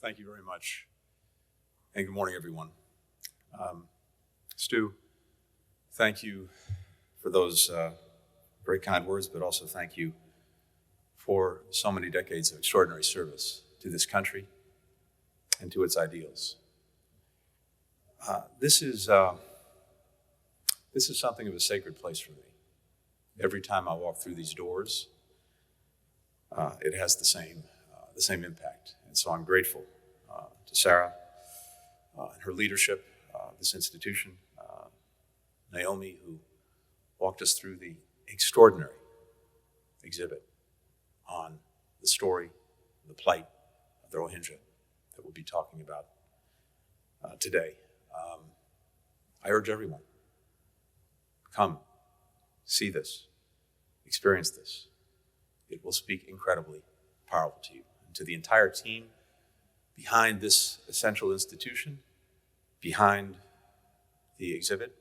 Thank you very much. And good morning, everyone. Stu, thank you for those very kind words, but also thank you for so many decades of extraordinary service to this country and to its ideals. This is something of a sacred place for me. Every time I walk through these doors, it has the same impact. And so I'm grateful to Sarah and her leadership, this institution, Naomi, who walked us through the extraordinary exhibit on the story, the plight of the Rohingya that we'll be talking about today. I urge everyone, come, see this, experience this. It will speak incredibly powerful to you. And to the entire team behind this essential institution, behind the exhibit,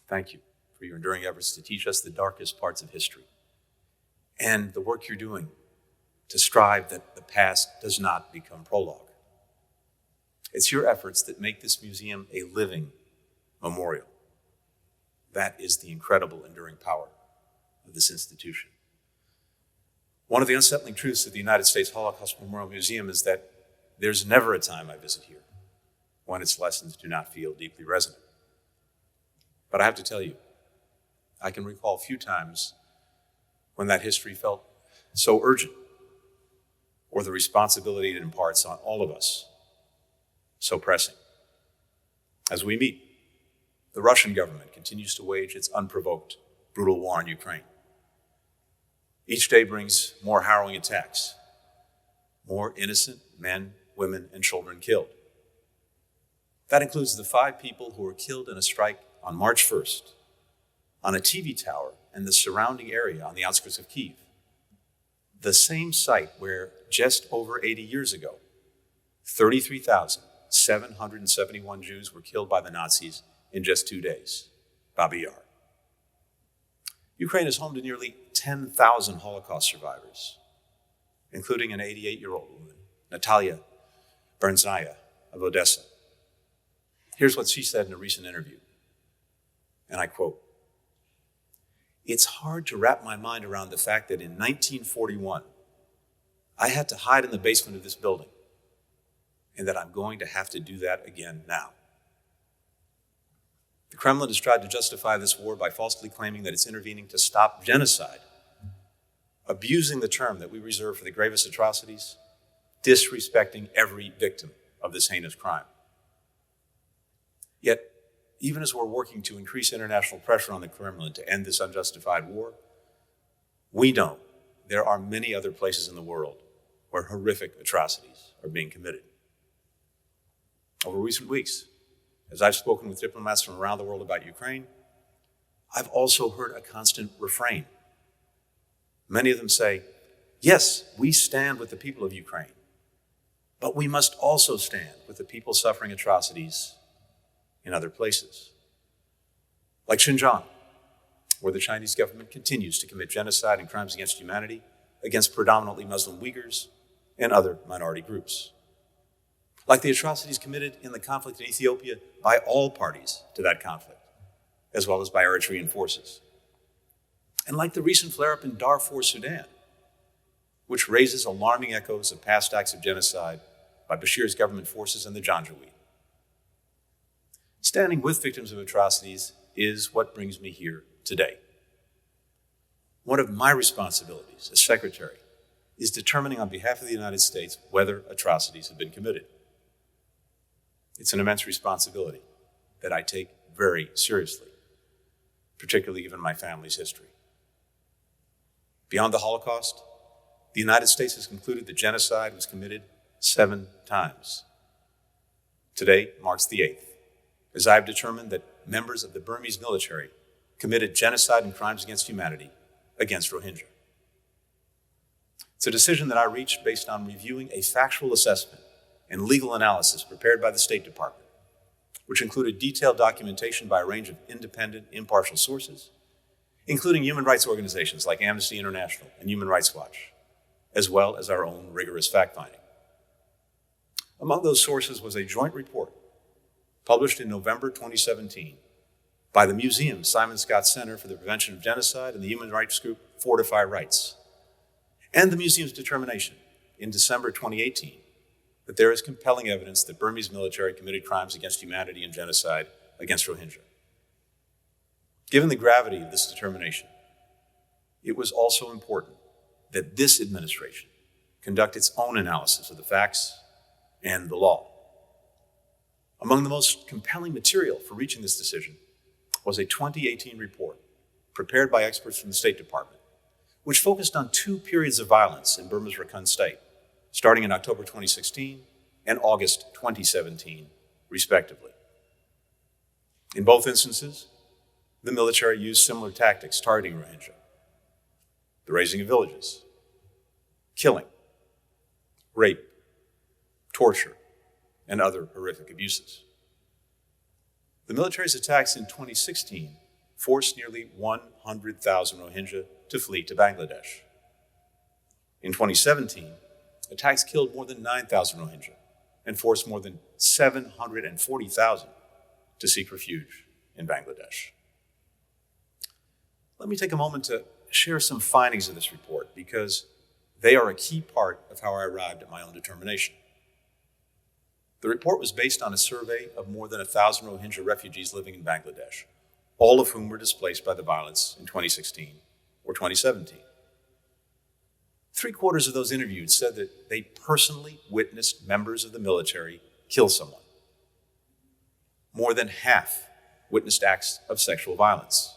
thank you for your enduring efforts to teach us the darkest parts of history and the work you're doing to strive that the past does not become prologue. It's your efforts that make this museum a living memorial. That is the incredible enduring power of this institution. One of the unsettling truths of the United States Holocaust Memorial Museum is that there's never a time I visit here when its lessons do not feel deeply resonant. But I have to tell you, I can recall a few times when that history felt so urgent, or the responsibility it imparts on all of us so pressing. As we meet, the Russian government continues to wage its unprovoked, brutal war on Ukraine. Each day brings more harrowing attacks, more innocent men, women, and children killed. That includes the 5 people who were killed in a strike on March 1st on a TV tower and the surrounding area on the outskirts of Kyiv, the same site where just over 80 years ago, 33,771 Jews were killed by the Nazis in just 2 days, Babi Yar. Ukraine is home to nearly 10,000 Holocaust survivors, including an 88-year-old woman, Natalia Bernzaya of Odessa. Here's what she said in a recent interview, and I quote, "It's hard to wrap my mind around the fact that in 1941, I had to hide in the basement of this building, and that I'm going to have to do that again now." The Kremlin has tried to justify this war by falsely claiming that it's intervening to stop genocide, abusing the term that we reserve for the gravest atrocities, disrespecting every victim of this heinous crime. Yet, even as we're working to increase international pressure on the Kremlin to end this unjustified war, we know there are many other places in the world where horrific atrocities are being committed. Over recent weeks, as I've spoken with diplomats from around the world about Ukraine, I've also heard a constant refrain. Many of them say, yes, we stand with the people of Ukraine, but we must also stand with the people suffering atrocities in other places, like Xinjiang, where the Chinese government continues to commit genocide and crimes against humanity against predominantly Muslim Uyghurs and other minority groups. Like the atrocities committed in the conflict in Ethiopia by all parties to that conflict, as well as by Eritrean forces. And like the recent flare-up in Darfur, Sudan, which raises alarming echoes of past acts of genocide by Bashir's government forces and the Janjaweed. Standing with victims of atrocities is what brings me here today. One of my responsibilities as secretary is determining on behalf of the United States whether atrocities have been committed. It's an immense responsibility that I take very seriously, particularly given my family's history. Beyond the Holocaust, the United States has concluded that genocide was committed 7 times. Today marks the 8th, as I have determined that members of the Burmese military committed genocide and crimes against humanity against Rohingya. It's a decision that I reached based on reviewing a factual assessment and legal analysis prepared by the State Department, which included detailed documentation by a range of independent, impartial sources, including human rights organizations like Amnesty International and Human Rights Watch, as well as our own rigorous fact-finding. Among those sources was a joint report published in November 2017 by the Museum Simon Skjodt Center for the Prevention of Genocide and the human rights group Fortify Rights, and the museum's determination in December 2018 that there is compelling evidence that Burmese military committed crimes against humanity and genocide against Rohingya. Given the gravity of this determination, it was also important that this administration conduct its own analysis of the facts and the law. Among the most compelling material for reaching this decision was a 2018 report prepared by experts from the State Department, which focused on two periods of violence in Burma's Rakhine State, starting in October 2016 and August 2017, respectively. In both instances, the military used similar tactics targeting Rohingya: the razing of villages, killing, rape, torture, and other horrific abuses. The military's attacks in 2016 forced nearly 100,000 Rohingya to flee to Bangladesh. In 2017, attacks killed more than 9,000 Rohingya and forced more than 740,000 to seek refuge in Bangladesh. Let me take a moment to share some findings of this report because they are a key part of how I arrived at my own determination. The report was based on a survey of more than 1,000 Rohingya refugees living in Bangladesh, all of whom were displaced by the violence in 2016 or 2017. 3/4 of those interviewed said that they personally witnessed members of the military kill someone. More than half witnessed acts of sexual violence.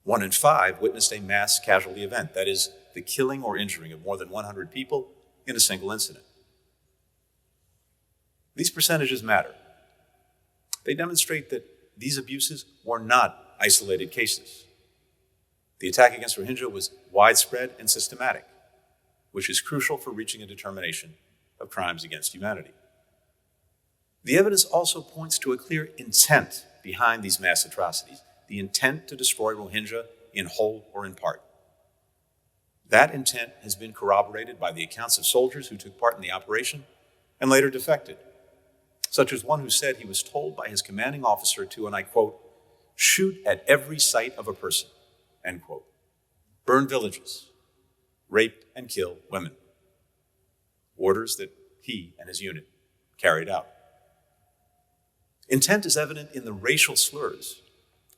1 in 5 witnessed a mass casualty event, that is, the killing or injuring of more than 100 people in a single incident. These percentages matter. They demonstrate that these abuses were not isolated cases. The attack against Rohingya was widespread and systematic, which is crucial for reaching a determination of crimes against humanity. The evidence also points to a clear intent behind these mass atrocities, the intent to destroy Rohingya in whole or in part. That intent has been corroborated by the accounts of soldiers who took part in the operation and later defected, such as one who said he was told by his commanding officer to, and I quote, "shoot at every sight of a person," end quote, burn villages, rape and kill women. Orders that he and his unit carried out. Intent is evident in the racial slurs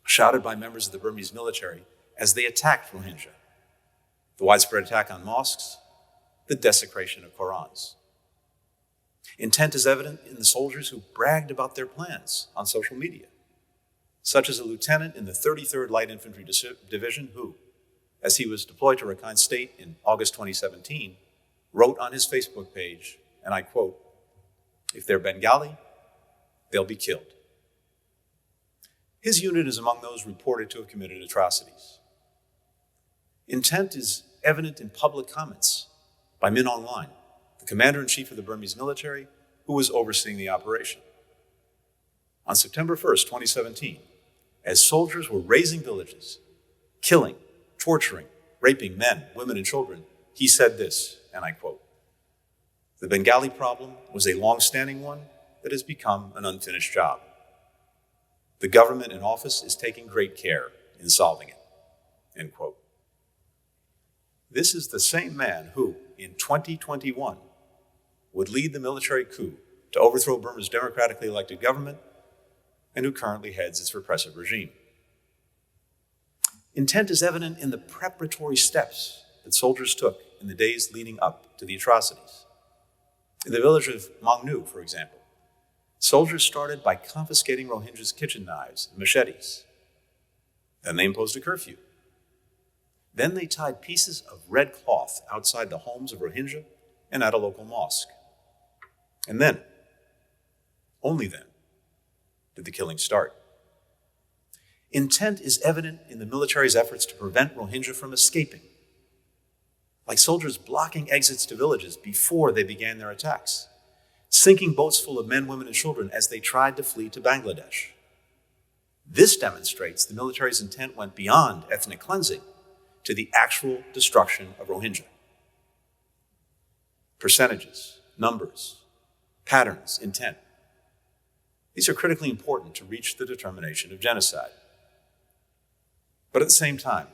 shouted by members of the Burmese military as they attacked Rohingya, the widespread attack on mosques, the desecration of Qurans. Intent is evident in the soldiers who bragged about their plans on social media, such as a lieutenant in the 33rd Light Infantry Division who, as he was deployed to Rakhine State in August 2017, wrote on his Facebook page, and I quote, "If they're Bengali, they'll be killed." His unit is among those reported to have committed atrocities. Intent is evident in public comments by Min Aung Hlaing, the commander-in-chief of the Burmese military, who was overseeing the operation. On September 1st, 2017, as soldiers were razing villages, killing, torturing, raping men, women, and children, he said this, and I quote, "The Bengali problem was a long-standing one that has become an unfinished job. The government in office is taking great care in solving it," end quote. This is the same man who, in 2021, would lead the military coup to overthrow Burma's democratically elected government and who currently heads its repressive regime. Intent is evident in the preparatory steps that soldiers took in the days leading up to the atrocities. In the village of Mangnu, for example, soldiers started by confiscating Rohingyas' kitchen knives and machetes. Then they imposed a curfew. Then they tied pieces of red cloth outside the homes of Rohingya and at a local mosque. And then, only then, did the killing start. Intent is evident in the military's efforts to prevent Rohingya from escaping, like soldiers blocking exits to villages before they began their attacks, sinking boats full of men, women, and children as they tried to flee to Bangladesh. This demonstrates the military's intent went beyond ethnic cleansing to the actual destruction of Rohingya. Percentages, numbers, patterns, intent. These are critically important to reach the determination of genocide. But at the same time,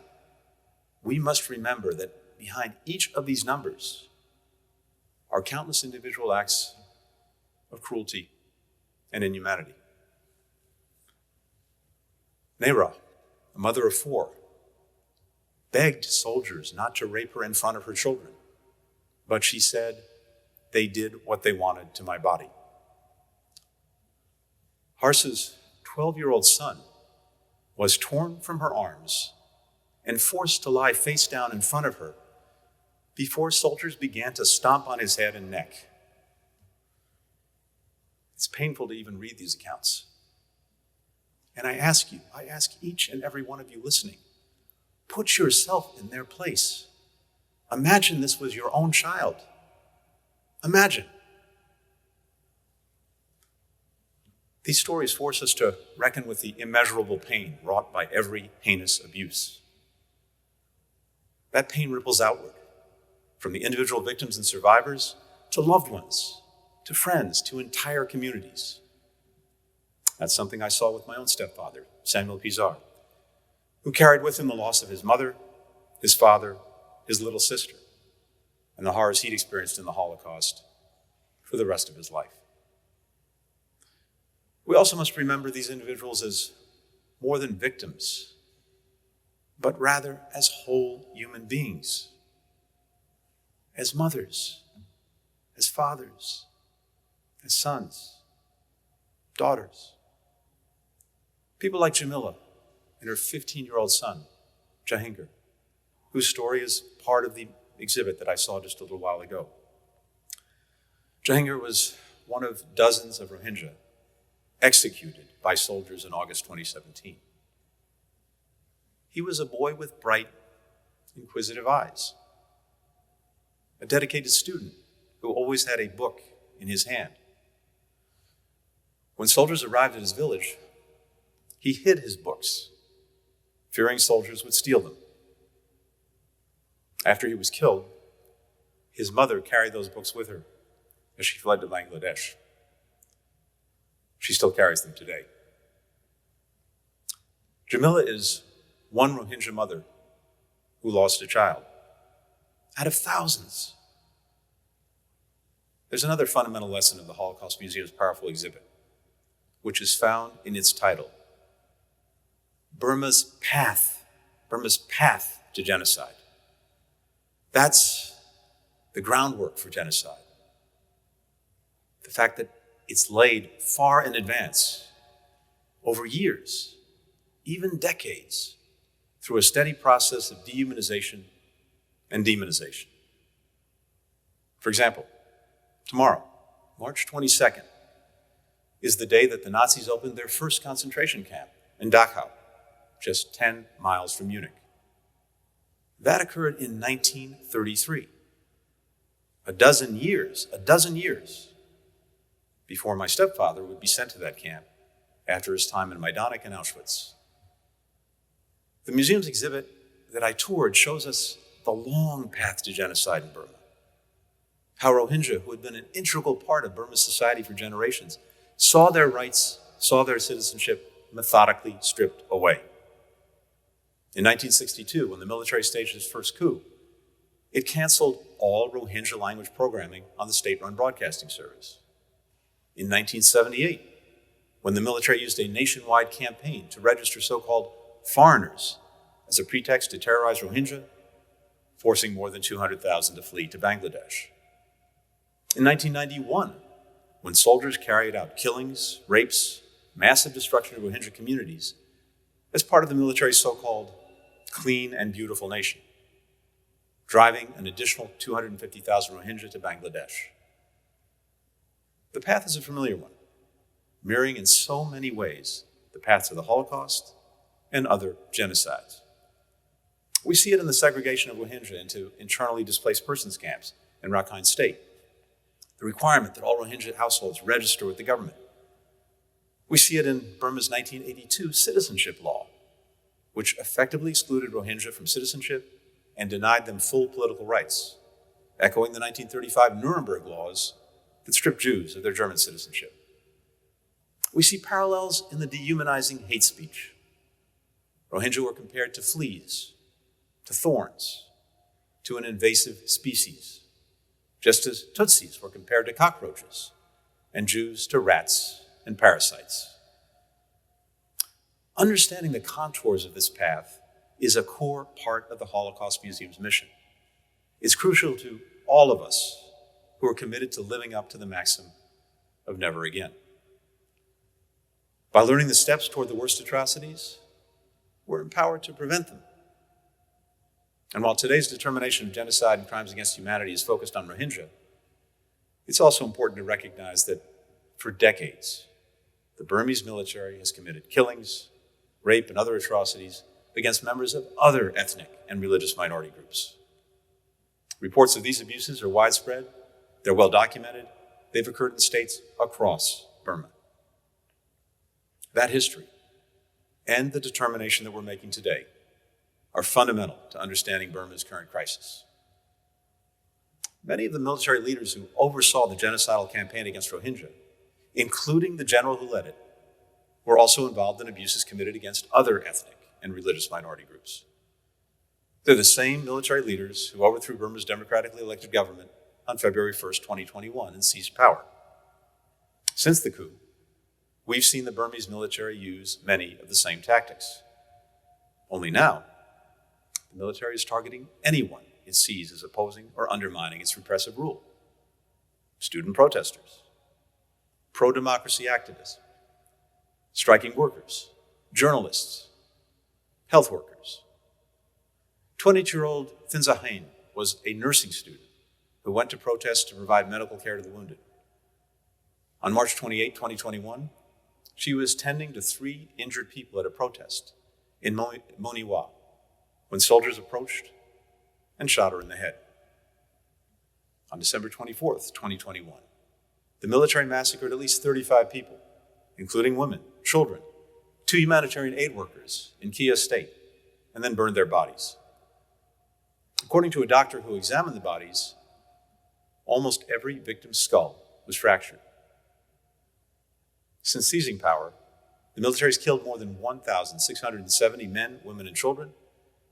we must remember that behind each of these numbers are countless individual acts of cruelty and inhumanity. Nehra, a mother of 4, begged soldiers not to rape her in front of her children, but she said, "They did what they wanted to my body." Harsa's 12-year-old son was torn from her arms and forced to lie face down in front of her before soldiers began to stomp on his head and neck. It's painful to even read these accounts. And I ask each and every one of you listening, put yourself in their place. Imagine this was your own child. Imagine. These stories force us to reckon with the immeasurable pain wrought by every heinous abuse. That pain ripples outward, from the individual victims and survivors to loved ones, to friends, to entire communities. That's something I saw with my own stepfather, Samuel Pizarro, who carried with him the loss of his mother, his father, his little sister, and the horrors he'd experienced in the Holocaust for the rest of his life. We also must remember these individuals as more than victims, but rather as whole human beings, as mothers, as fathers, as sons, daughters. People like Jamila and her 15-year-old son, Jahangir, whose story is part of the exhibit that I saw just a little while ago. Jahangir was one of dozens of Rohingya executed by soldiers in August 2017. He was a boy with bright, inquisitive eyes, a dedicated student who always had a book in his hand. When soldiers arrived at his village, he hid his books, fearing soldiers would steal them. After he was killed, his mother carried those books with her as she fled to Bangladesh. She still carries them today. Jamila is one Rohingya mother who lost a child out of thousands. There's another fundamental lesson of the Holocaust Museum's powerful exhibit, which is found in its title, Burma's Path to Genocide. That's the groundwork for genocide. The fact that it's laid far in advance, over years, even decades, through a steady process of dehumanization and demonization. For example, tomorrow, March 22nd, is the day that the Nazis opened their first concentration camp in Dachau, just 10 miles from Munich. That occurred in 1933. A dozen years before my stepfather would be sent to that camp after his time in Majdanek and Auschwitz. The museum's exhibit that I toured shows us the long path to genocide in Burma. How Rohingya, who had been an integral part of Burma's society for generations, saw their rights, saw their citizenship methodically stripped away. In 1962, when the military staged its first coup, it canceled all Rohingya language programming on the state-run broadcasting service. In 1978, when the military used a nationwide campaign to register so-called foreigners as a pretext to terrorize Rohingya, forcing more than 200,000 to flee to Bangladesh. In 1991, when soldiers carried out killings, rapes, massive destruction of Rohingya communities as part of the military's so-called clean and beautiful nation, driving an additional 250,000 Rohingya to Bangladesh. The path is a familiar one, mirroring in so many ways the paths of the Holocaust and other genocides. We see it in the segregation of Rohingya into internally displaced persons camps in Rakhine State, the requirement that all Rohingya households register with the government. We see it in Burma's 1982 citizenship law, which effectively excluded Rohingya from citizenship and denied them full political rights, echoing the 1935 Nuremberg laws that stripped Jews of their German citizenship. We see parallels in the dehumanizing hate speech. Rohingya were compared to fleas, to thorns, to an invasive species, just as Tutsis were compared to cockroaches, and Jews to rats and parasites. Understanding the contours of this path is a core part of the Holocaust Museum's mission. It's crucial to all of us who are committed to living up to the maxim of never again. By learning the steps toward the worst atrocities, we're empowered to prevent them. And while today's determination of genocide and crimes against humanity is focused on Rohingya, it's also important to recognize that for decades, the Burmese military has committed killings, rape, and other atrocities against members of other ethnic and religious minority groups. Reports of these abuses are widespread, they're well documented, they've occurred in states across Burma. That history and the determination that we're making today are fundamental to understanding Burma's current crisis. Many of the military leaders who oversaw the genocidal campaign against Rohingya, including the general who led it, were also involved in abuses committed against other ethnic and religious minority groups. They're the same military leaders who overthrew Burma's democratically elected government on February 1st, 2021, and seized power. Since the coup, we've seen the Burmese military use many of the same tactics. Only now, the military is targeting anyone it sees as opposing or undermining its repressive rule. Student protesters, pro-democracy activists, striking workers, journalists, health workers. 22-year-old Finza Hain was a nursing student who went to protest to provide medical care to the wounded. On March 28, 2021, she was tending to 3 injured people at a protest in Moniwa when soldiers approached and shot her in the head. On December 24th, 2021, the military massacred at least 35 people, including women, children, 2 humanitarian aid workers in Kia State, and then burned their bodies. According to a doctor who examined the bodies, almost every victim's skull was fractured. Since seizing power, the military has killed more than 1,670 men, women, and children,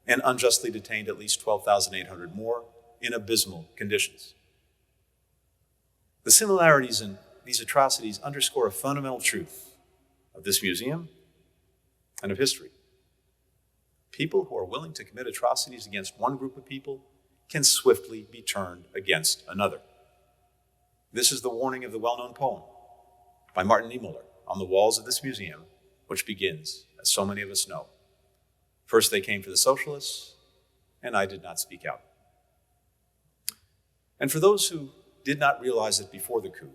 and unjustly detained at least 12,800 more in abysmal conditions. The similarities in these atrocities underscore a fundamental truth of this museum and of history. People who are willing to commit atrocities against one group of people can swiftly be turned against another. This is the warning of the well-known poem by Martin Niemöller on the walls of this museum, which begins, as so many of us know, "First they came for the socialists, and I did not speak out." And for those who did not realize it before the coup,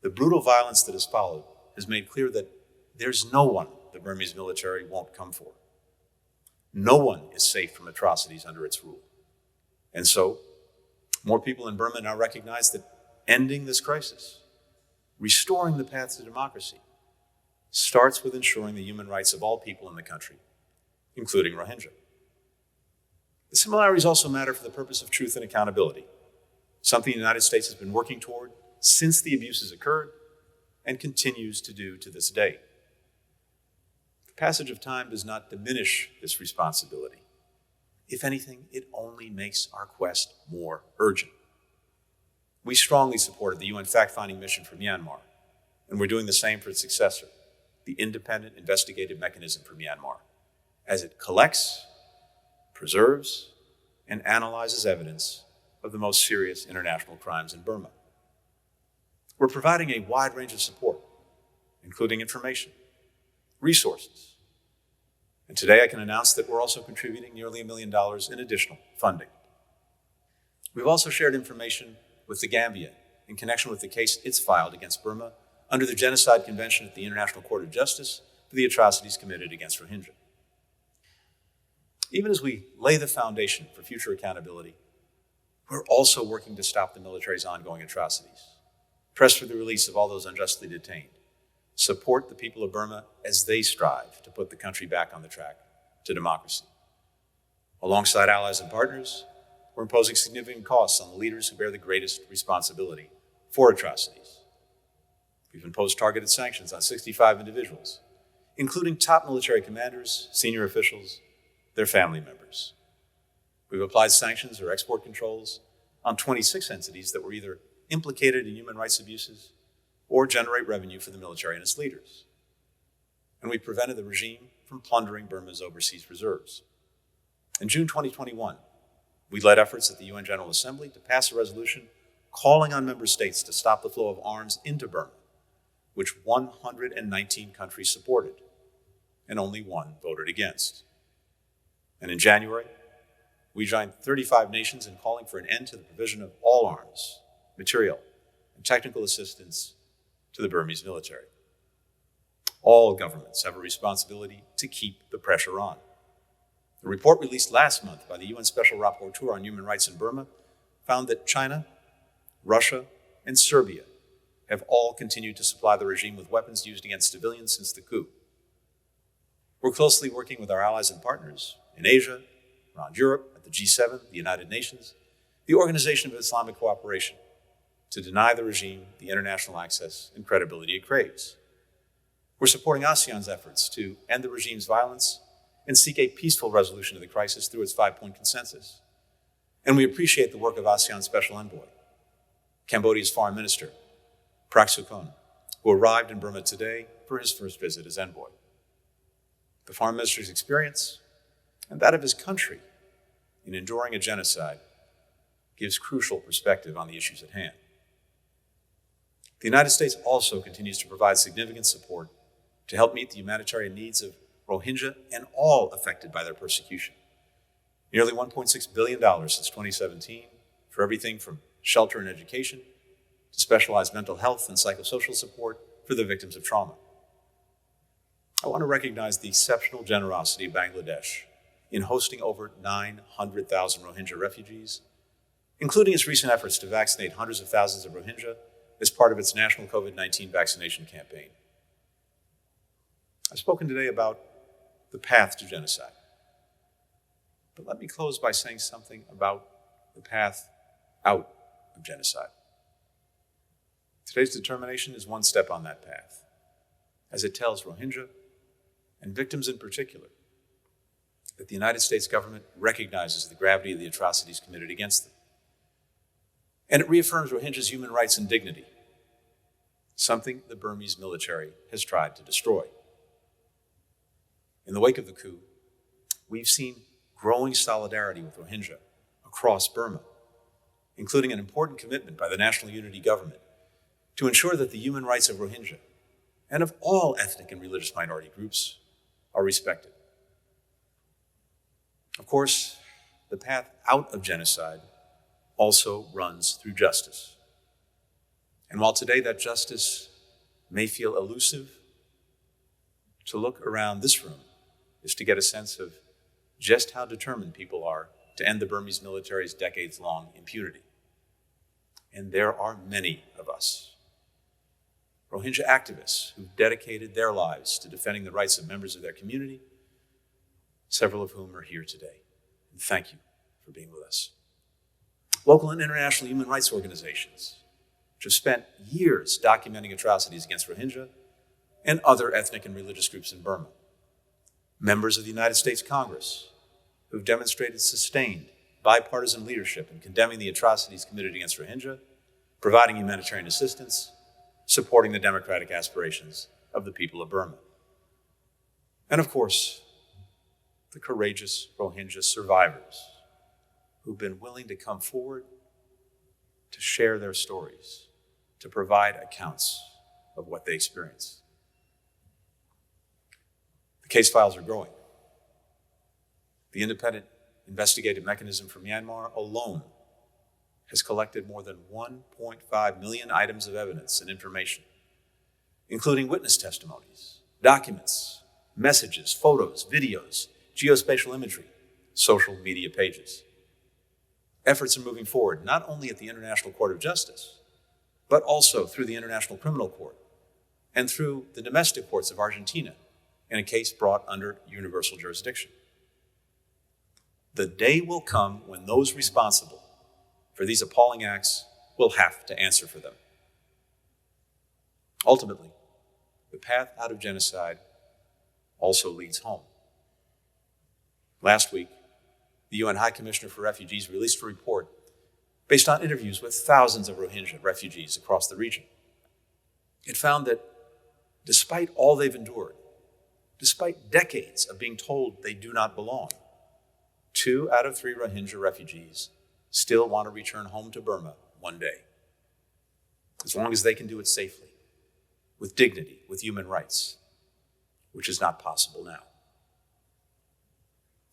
the brutal violence that has followed has made clear that there's no one the Burmese military won't come for. No one is safe from atrocities under its rule. And so, more people in Burma now recognize that ending this crisis, restoring the path to democracy, starts with ensuring the human rights of all people in the country, including Rohingya. The similarities also matter for the purpose of truth and accountability, something the United States has been working toward since the abuses occurred and continues to do to this day. The passage of time does not diminish this responsibility. If anything, it only makes our quest more urgent. We strongly supported the UN fact-finding mission for Myanmar, and we're doing the same for its successor, the Independent Investigative Mechanism for Myanmar, as it collects, preserves, and analyzes evidence of the most serious international crimes in Burma. We're providing a wide range of support, including information, resources. And today I can announce that we're also contributing nearly $1 million in additional funding. We've also shared information with the Gambia in connection with the case it's filed against Burma under the Genocide Convention at the International Court of Justice for the atrocities committed against Rohingya. Even as we lay the foundation for future accountability, we're also working to stop the military's ongoing atrocities, press for the release of all those unjustly detained, support the people of Burma as they strive to put the country back on the track to democracy. Alongside allies and partners, we're imposing significant costs on the leaders who bear the greatest responsibility for atrocities. We've imposed targeted sanctions on 65 individuals, including top military commanders, senior officials, their family members. We've applied sanctions or export controls on 26 entities that were either implicated in human rights abuses or generate revenue for the military and its leaders. And we prevented the regime from plundering Burma's overseas reserves. In June 2021, we led efforts at the UN General Assembly to pass a resolution calling on member states to stop the flow of arms into Burma, which 119 countries supported, and only one voted against. And in January, we joined 35 nations in calling for an end to the provision of all arms, material, and technical assistance to the Burmese military. All governments have a responsibility to keep the pressure on. The report released last month by the UN Special Rapporteur on Human Rights in Burma found that China, Russia, and Serbia have all continued to supply the regime with weapons used against civilians since the coup. We're closely working with our allies and partners in Asia, around Europe, at the G7, the United Nations, the Organization of Islamic Cooperation, to deny the regime the international access and credibility it craves. We're supporting ASEAN's efforts to end the regime's violence and seek a peaceful resolution of the crisis through its 5-point consensus. And we appreciate the work of ASEAN Special Envoy, Cambodia's Foreign Minister, Prak Sokhonn, who arrived in Burma today for his first visit as envoy. The Foreign Minister's experience and that of his country in enduring a genocide gives crucial perspective on the issues at hand. The United States also continues to provide significant support to help meet the humanitarian needs of Rohingya and all affected by their persecution. Nearly $1.6 billion since 2017 for everything from shelter and education to specialized mental health and psychosocial support for the victims of trauma. I want to recognize the exceptional generosity of Bangladesh in hosting over 900,000 Rohingya refugees, including its recent efforts to vaccinate hundreds of thousands of Rohingya as part of its national COVID-19 vaccination campaign. I've spoken today about the path to genocide. But let me close by saying something about the path out of genocide. Today's determination is one step on that path, as it tells Rohingya, and victims in particular, that the United States government recognizes the gravity of the atrocities committed against them. And it reaffirms Rohingya's human rights and dignity, something the Burmese military has tried to destroy. In the wake of the coup, we've seen growing solidarity with Rohingya across Burma, including an important commitment by the National Unity Government to ensure that the human rights of Rohingya and of all ethnic and religious minority groups are respected. Of course, the path out of genocide also runs through justice. And while today that justice may feel elusive, to look around this room is to get a sense of just how determined people are to end the Burmese military's decades-long impunity. And there are many of us. Rohingya activists who've dedicated their lives to defending the rights of members of their community, several of whom are here today. And thank you for being with us. Local and international human rights organizations, which have spent years documenting atrocities against Rohingya and other ethnic and religious groups in Burma. Members of the United States Congress, who've demonstrated sustained bipartisan leadership in condemning the atrocities committed against Rohingya, providing humanitarian assistance, supporting the democratic aspirations of the people of Burma. And of course, the courageous Rohingya survivors who've been willing to come forward to share their stories, to provide accounts of what they experienced. The case files are growing. The independent investigative mechanism for Myanmar alone has collected more than 1.5 million items of evidence and information, including witness testimonies, documents, messages, photos, videos, geospatial imagery, social media pages. Efforts are moving forward not only at the International Court of Justice, but also through the International Criminal Court and through the domestic courts of Argentina in a case brought under universal jurisdiction. The day will come when those responsible for these appalling acts will have to answer for them. Ultimately, the path out of genocide also leads home. Last week, the UN High Commissioner for Refugees released a report based on interviews with thousands of Rohingya refugees across the region. It found that despite all they've endured, despite decades of being told they do not belong, 2 out of 3 Rohingya refugees still want to return home to Burma one day, as long as they can do it safely, with dignity, with human rights, which is not possible now.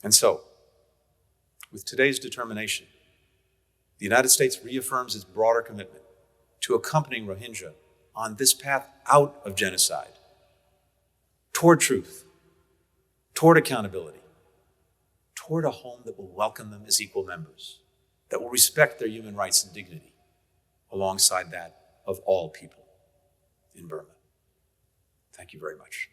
And so, with today's determination, the United States reaffirms its broader commitment to accompanying Rohingya on this path out of genocide, toward truth, toward accountability, toward a home that will welcome them as equal members, that will respect their human rights and dignity alongside that of all people in Burma. Thank you very much.